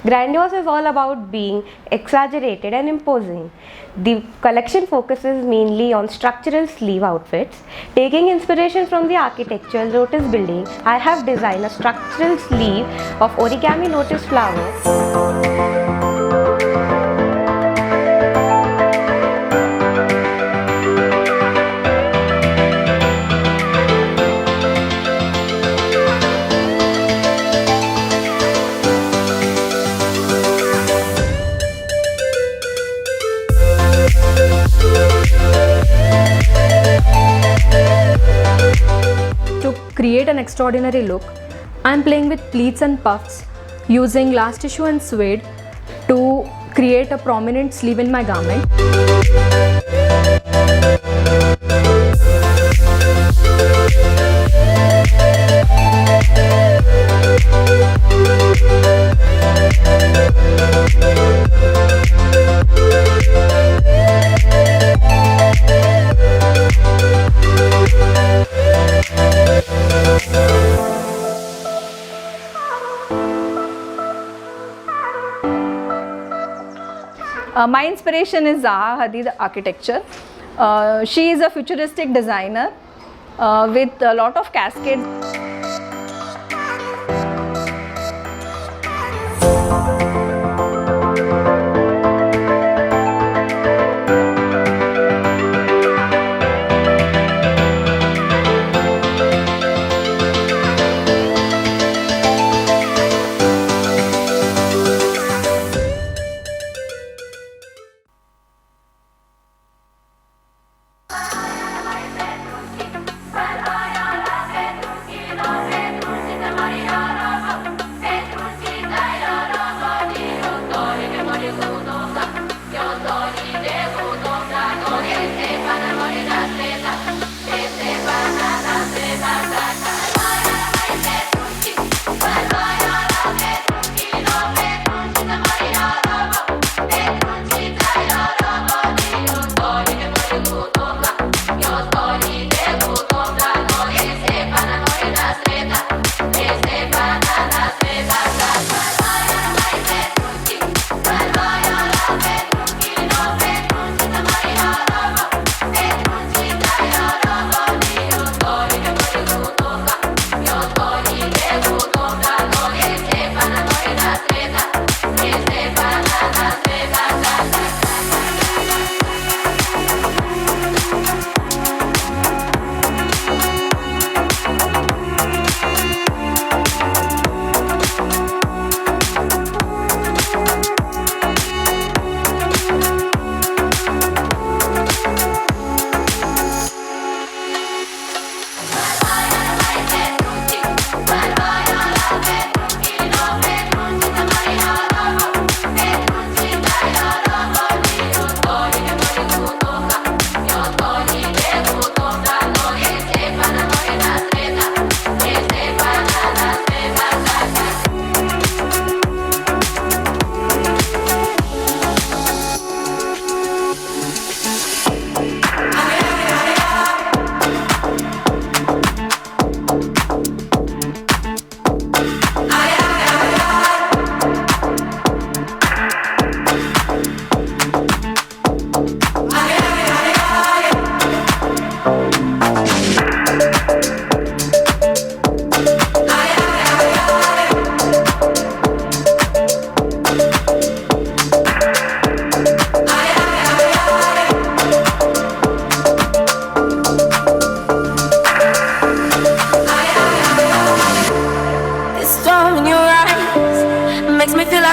Grandiose is all about being exaggerated and imposing. The collection focuses mainly on structural sleeve outfits. Taking inspiration from the architectural lotus building, I have designed a structural sleeve of origami lotus flower. To create an extraordinary look, I am playing with pleats and puffs using glass tissue and suede to create a prominent sleeve in my garment. My inspiration is Zaha Hadid architecture. She is a futuristic designer with a lot of cascades.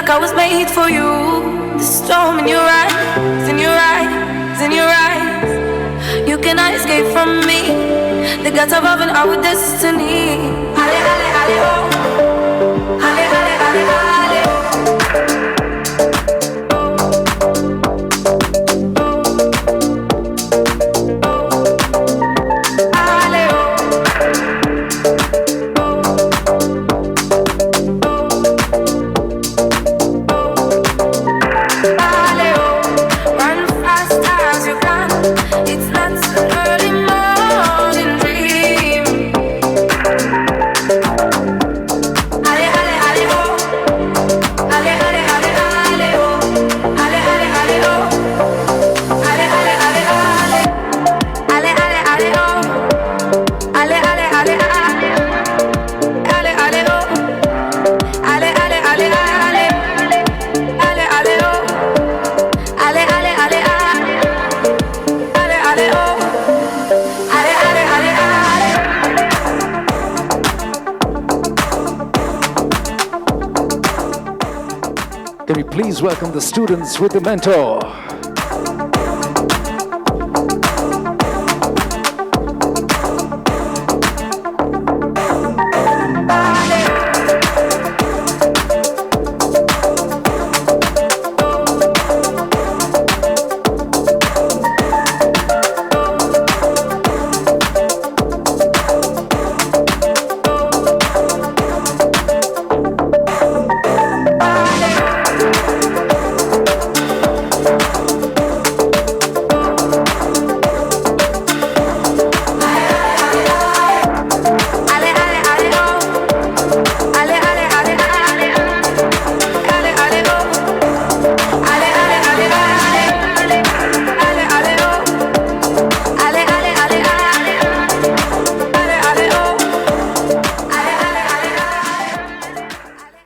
I was made for you. The storm in your eyes, in your eyes, in your eyes. You cannot escape from me. The gods above and our destiny. Ale, ale, ale, oh. Ale, ale, ale, ale. Can we please welcome the students with the mentor?